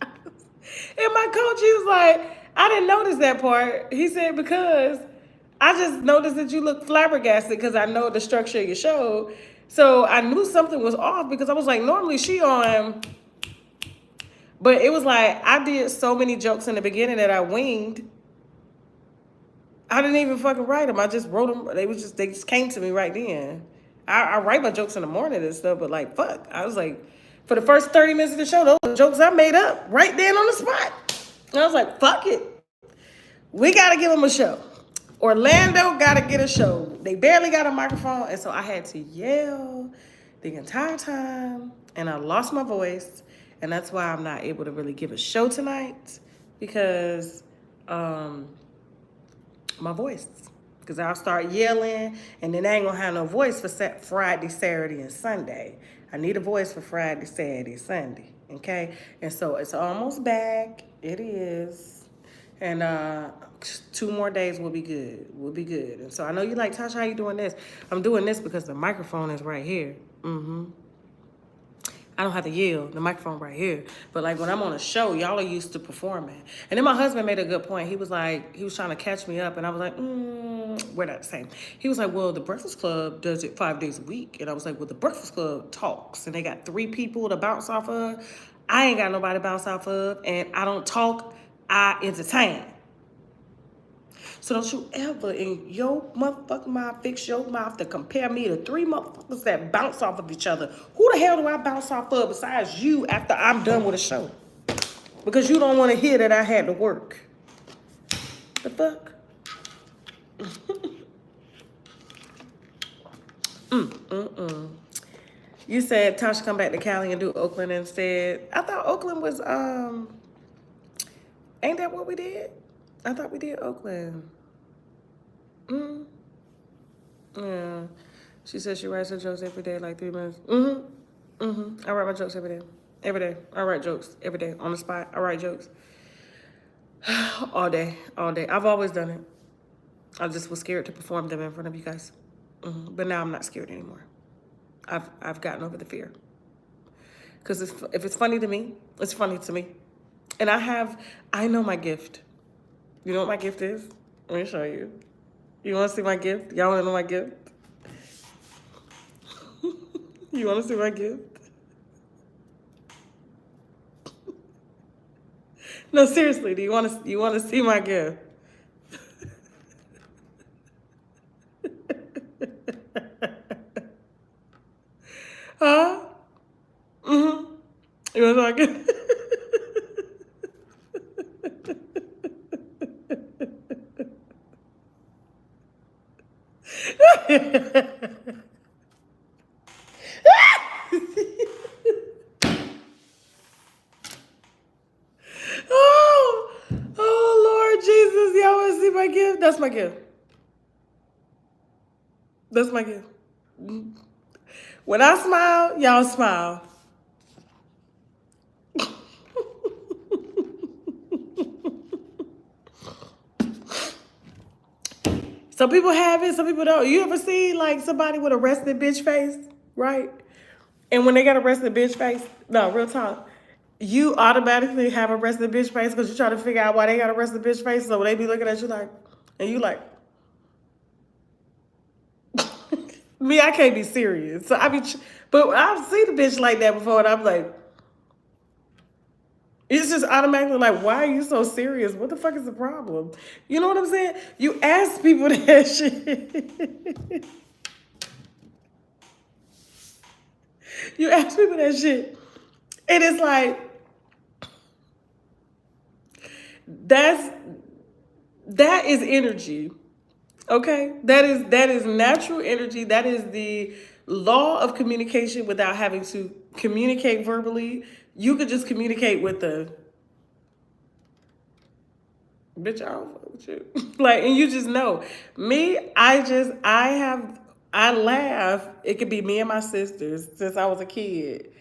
And my coach, he was like, I didn't notice that part. He said, because I just noticed that you look flabbergasted because I know the structure of your show. So I knew something was off because I was like, normally she on. But it was like, I did so many jokes in the beginning that I winged. I didn't even fucking write them. I just wrote them. They just came to me right then. I write my jokes in the morning and stuff, but like, fuck. I was like, for the first 30 minutes of the show, those jokes I made up right then on the spot. And I was like, fuck it. We got to give them a show. Orlando got to get a show. They barely got a microphone, and so I had to yell the entire time, and I lost my voice, and that's why I'm not able to really give a show tonight because my voice. Because I'll start yelling, and then I ain't going to have no voice for Friday, Saturday, and Sunday. I need a voice for Friday, Saturday, Sunday, okay? And so it's almost back. It is. And 2 more days will be good. We'll be good. And so I know you like, Tasha, how you doing this? I'm doing this because the microphone is right here. I don't have to yell. The microphone right here. But like when I'm on a show, y'all are used to performing. And then my husband made a good point. He was like, he was trying to catch me up. And I was like, we're not the same. He was like, well, the Breakfast Club does it 5 days a week. And I was like, well, the Breakfast Club talks. And they got 3 people to bounce off of. I ain't got nobody to bounce off of. And I don't talk. I entertain. So don't you ever in your motherfucking mouth fix your mouth to compare me to 3 motherfuckers that bounce off of each other. Who the hell do I bounce off of besides you after I'm done with a show? Because you don't want to hear that I had to work. The fuck? You said Tasha come back to Cali and do Oakland instead. I thought Oakland was ain't that what we did? I thought we did Oakland. Mm. Yeah. She said she writes her jokes every day, like 3 minutes. I write my jokes every day. Every day. I write jokes every day on the spot. I write jokes all day, all day. I've always done it. I just was scared to perform them in front of you guys. But now I'm not scared anymore. I've gotten over the fear. Because if it's funny to me, it's funny to me. And I know my gift. You know what my gift is? Let me show you. You want to see my gift? Y'all want to know my gift? You want to see my gift? No, seriously, do you want to see my gift? Huh? You want to see my gift? Oh, Lord Jesus, y'all want to see my gift? That's my gift. That's my gift. When I smile, y'all smile. Some people have it, some people don't. You ever see like somebody with a rested bitch face, right? And when they got a rested bitch face, no, real talk, you automatically have a rested bitch face because you try to figure out why they got a rested bitch face. So they be looking at you like, and you like, me, I can't be serious. So but I've seen a bitch like that before, and I'm like, it's just automatically like, why are you so serious? What the fuck is the problem? You know what I'm saying? You ask people that shit. You ask people that shit. And it's like, that is energy. Okay? That is natural energy. That is the law of communication without having to communicate verbally. You could just communicate with the bitch, I don't fuck with you. Like, and you just know. Me, I laugh. It could be me and my sisters since I was a kid.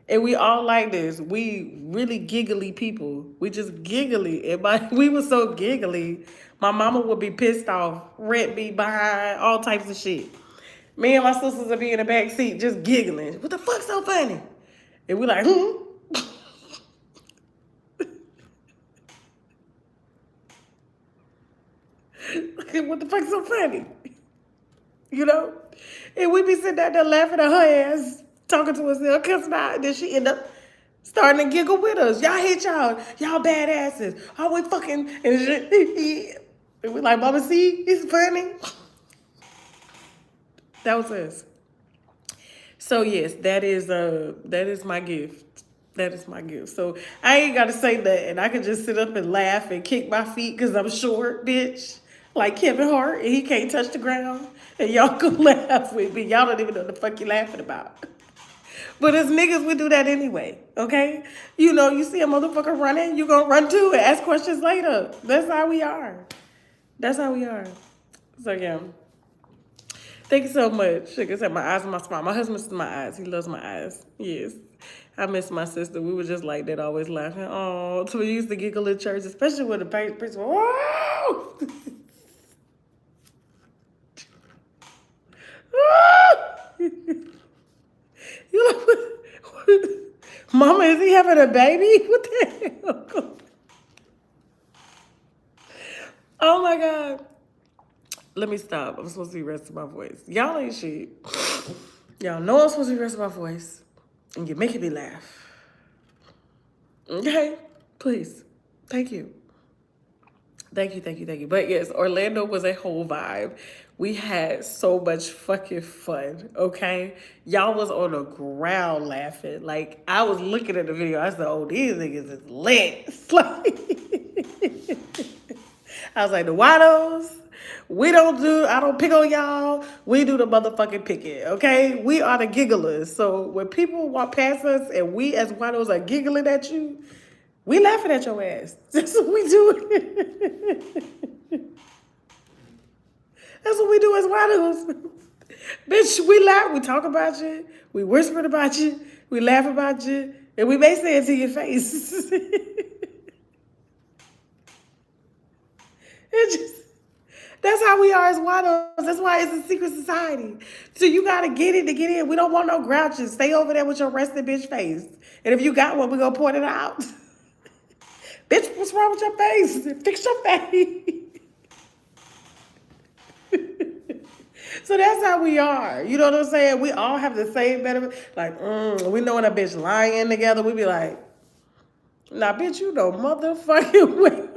And we all like this. We really giggly people. We just giggly. We were so giggly. My mama would be pissed off, rent me behind, all types of shit. Me and my sisters would be in the back seat just giggling. What the fuck's so funny? And we like, what the fuck's so funny? You know? And we be sitting out there laughing at her ass, talking to herself, cussing out, and then she end up starting to giggle with us. Y'all hate y'all badasses. Oh, we fucking and shit. And we like, Mama, see, it's funny. That was us. So yes, that is my gift. That is my gift. So I ain't gotta say nothing. I can just sit up and laugh and kick my feet because I'm short, bitch. Like Kevin Hart, and he can't touch the ground. And y'all can laugh with me. Y'all don't even know what the fuck you laughing about. But as niggas, we do that anyway, okay? You know, you see a motherfucker running, you gonna run too and ask questions later. That's how we are. That's how we are. So yeah. Thank you so much. Sugar said my eyes and my smile. My husband sees my eyes. He loves my eyes. Yes. I miss my sister. We were just like that, always laughing. Oh, so we used to giggle in church, especially with the priest. Whoa! You like, Mama, is he having a baby? What the hell? Oh my God. Let me stop. I'm supposed to be resting my voice. Y'all ain't shit. Y'all know I'm supposed to be resting my voice. And you're making me laugh. Okay? Please. Thank you. Thank you. But yes, Orlando was a whole vibe. We had so much fucking fun, okay? Y'all was on the ground laughing. Like, I was looking at the video. I said, oh, these niggas is lit. I was like, the Wattos, I don't pick on y'all. We do the motherfucking picking, okay? We are the gigglers. So when people walk past us and we as winos are giggling at you, we laughing at your ass. That's what we do. That's what we do as winos. Bitch, we laugh, we talk about you, we whisper about you, we laugh about you, and we may say it to your face. It just, that's how we are as winos. That's why it's a secret society. So you gotta get it to get in. We don't want no grouches. Stay over there with your rested bitch face. And if you got one, we gonna point it out. Bitch, what's wrong with your face? Fix your face. So that's how we are. You know what I'm saying? We all have the same benefit. Like, we know when a bitch lying together, we be like, nah, bitch, you know motherfucking well.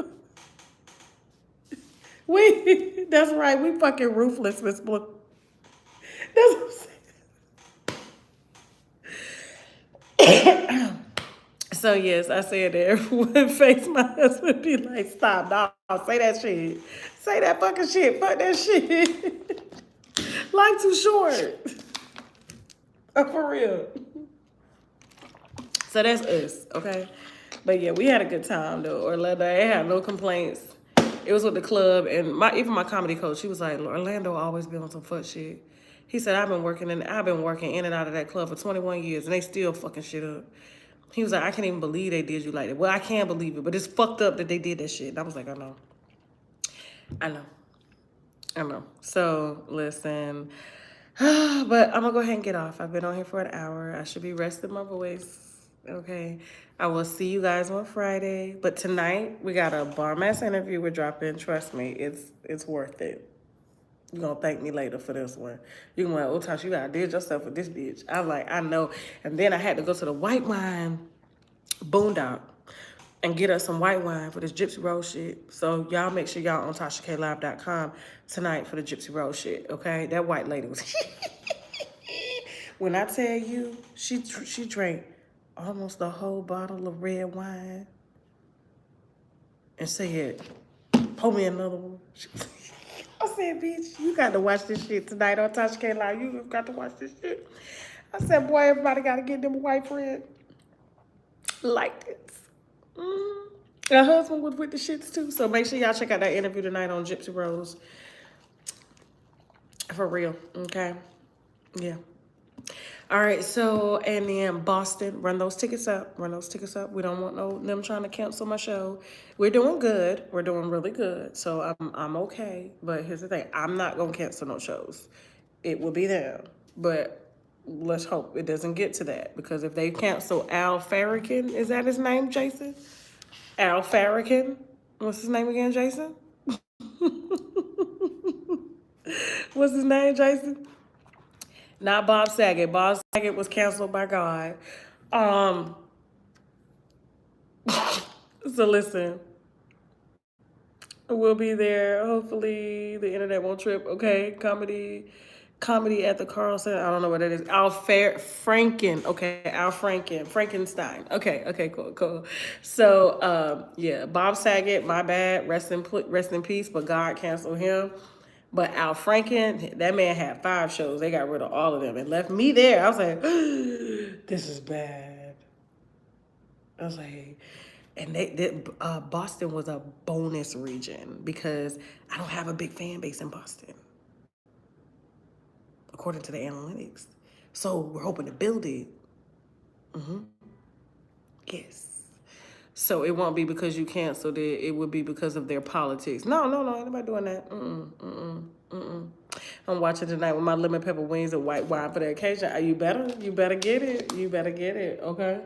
That's right, we fucking ruthless, Miss Blue. That's what I'm saying. So yes, I said that everyone face my husband be like, stop, dog, say that shit. Say that fucking shit. Fuck that shit. Life too short. For real. So that's us, okay? But yeah, we had a good time though. Orlando, I had no complaints. It was with the club, and even my comedy coach, he was like, Orlando always been on some fuck shit. He said, I've been working in and out of that club for 21 years, and they still fucking shit up. He was like, I can't even believe they did you like that. Well, I can't believe it, but it's fucked up that they did that shit. And I was like, I know. I know. I know. So, listen. But I'm going to go ahead and get off. I've been on here for an hour. I should be resting my voice. Okay. I will see you guys on Friday. But tonight, we got a bomb-ass interview we're dropping. Trust me, it's worth it. You're going to thank me later for this one. You're going to be like, oh, Tasha, you got to did yourself with this bitch. I'm like, I know. And then I had to go to the white wine boondock and get us some white wine for this Gypsy Roll shit. So y'all make sure y'all on TashaKLive.com tonight for the Gypsy Roll shit, okay? That white lady was... When I tell you, she drank almost a whole bottle of red wine and said, pour me another one. I said, bitch, you got to watch this shit tonight on Tasha K Live. You got to watch this shit. I said, boy, everybody got to get them white friend like this. Her husband was with the shits too. So make sure y'all check out that interview tonight on Gypsy Rose. For real, okay? Yeah. All right, so, and then Boston, run those tickets up. Run those tickets up. We don't want them trying to cancel my show. We're doing good. We're doing really good. So I'm okay. But here's the thing. I'm not going to cancel no shows. It will be there. But let's hope it doesn't get to that. Because if they cancel Al Farrakhan, is that his name, Jason? Al Farrakhan? What's his name again, Jason? What's his name, Jason? Not Bob Saget. Bob Saget was canceled by God. So listen, we'll be there. Hopefully the internet won't trip. Okay, comedy at the Carlson. I don't know what it is. Franken. Okay, Al Franken. Frankenstein. Okay, cool. So yeah, Bob Saget, my bad. Rest in peace. But God canceled him. But Al Franken, that man had 5 shows. They got rid of all of them and left me there. I was like, this is bad. I was like, and Boston was a bonus region because I don't have a big fan base in Boston, according to the analytics. So we're hoping to build it. Yes. So it won't be because you canceled it. It would be because of their politics. No, ain't nobody doing that. I'm watching tonight with my lemon pepper wings and white wine for the occasion. You better get it. You better get it, okay?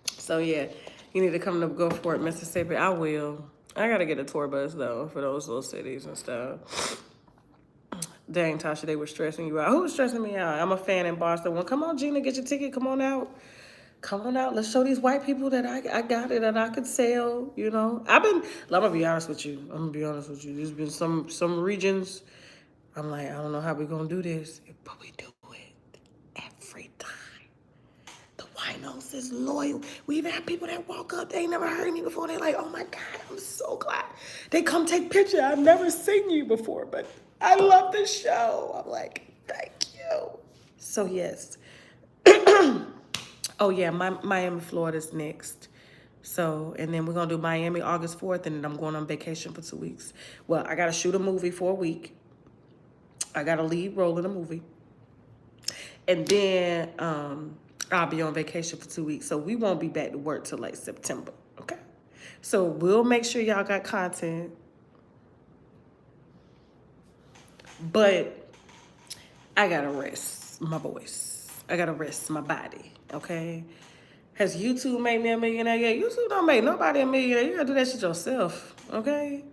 So yeah, you need to come to Gulfport, Mississippi. I will. I gotta get a tour bus though for those little cities and stuff. Dang, Tasha, they were stressing you out. Who was stressing me out? I'm a fan in Boston. Well, come on, Gina, get your ticket. Come on out. Come on out. Let's show these white people that I got it and I could sell, you know. I'm gonna be honest with you. There's been some regions, I'm like, I don't know how we're gonna do this, but we do it every time. The Winos is loyal. We even have people that walk up, they ain't never heard me before. They're like, oh my God, I'm so glad. They come take pictures. I've never seen you before, but I love the show. I'm like, thank you. So yes. Oh yeah, Miami, Florida's next. So, and then we're gonna do Miami August 4th, and then I'm going on vacation for 2 weeks. Well, I gotta shoot a movie for a week. I got a lead role in a movie. And then I'll be on vacation for 2 weeks. So we won't be back to work till like September. Okay. So we'll make sure y'all got content. But I gotta rest my voice. I gotta rest my body. Okay. Has YouTube made me a millionaire yet? YouTube don't make nobody a millionaire. You gotta do that shit yourself. Okay.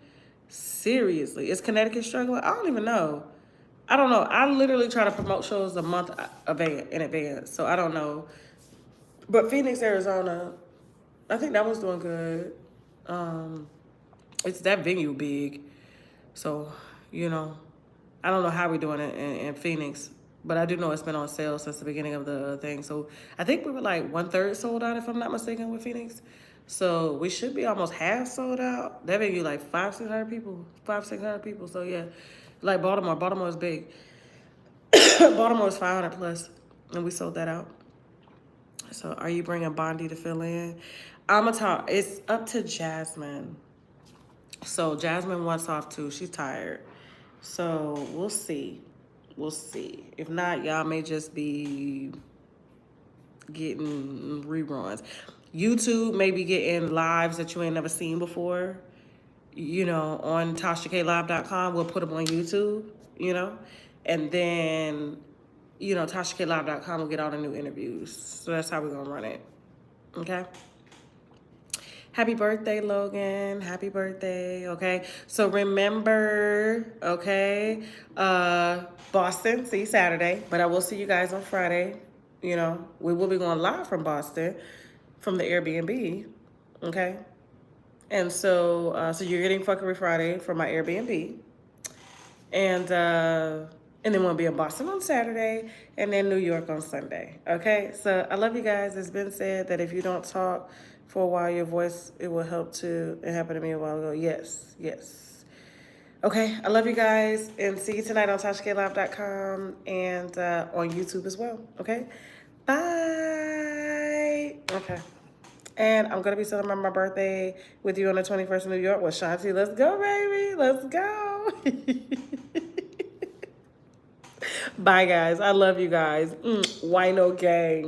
Seriously. Is Connecticut struggling? I don't even know. I don't know. I literally try to promote shows a month in advance. So I don't know. But Phoenix, Arizona, I think that one's doing good. It's that venue big. So, you know, I don't know how we're doing it in Phoenix. But I do know it's been on sale since the beginning of the thing. So I think we were like 1/3 sold out, if I'm not mistaken, with Phoenix. So we should be almost half sold out. That may be like 500-600 people. 500-600 people. So yeah, like Baltimore. Baltimore is big. Baltimore is 500 plus, and we sold that out. So are you bringing Bondi to fill in? I'ma talk. It's up to Jasmine. So Jasmine wants off too. She's tired. So we'll see. We'll see. If not, y'all may just be getting reruns. YouTube may be getting lives that you ain't never seen before. You know, on tashaklive.com, we'll put them on YouTube, you know. And then, you know, tashaklive.com will get all the new interviews. So that's how we're going to run it. Okay? Happy birthday, Logan. Happy birthday, okay? So remember, okay, Boston, see you Saturday. But I will see you guys on Friday. You know, we will be going live from Boston, from the Airbnb, okay? And so, so you're getting Fuckery Friday from my Airbnb. And then we'll be in Boston on Saturday, and then New York on Sunday, okay? So I love you guys. It's been said that if you don't talk for a while, your voice, it will help too. It happened to me a while ago. Yes, yes. Okay, I love you guys, and see you tonight on TashaKLive.com and on YouTube as well, okay? Bye. Okay. And I'm going to be celebrating my birthday with you on the 21st in New York with Shanti. Let's go, baby. Let's go. Bye, guys. I love you guys. Wino gang.